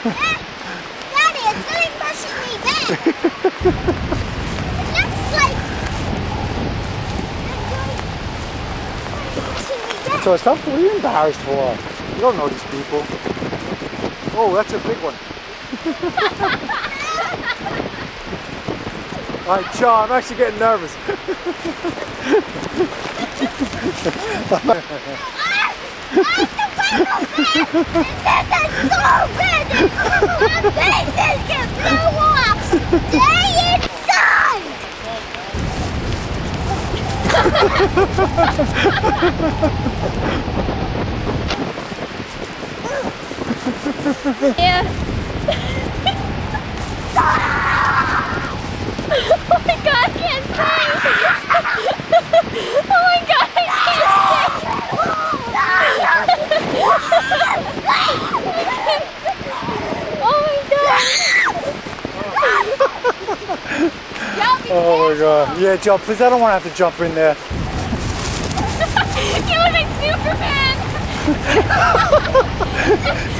Daddy, it's really pushing me back. It looks like pushing me back. So stop, what are you embarrassed for? You don't know these people. Oh, that's a big one. Alright, Joe, I'm actually getting nervous. This is so big! My faces get blew off! Stay inside! Yeah. Oh my god, I can't sing! Oh my god, I can't sing! Oh my god! Oh my god. Yeah, Joe, please, I don't want to have to jump in there. You look like Superman!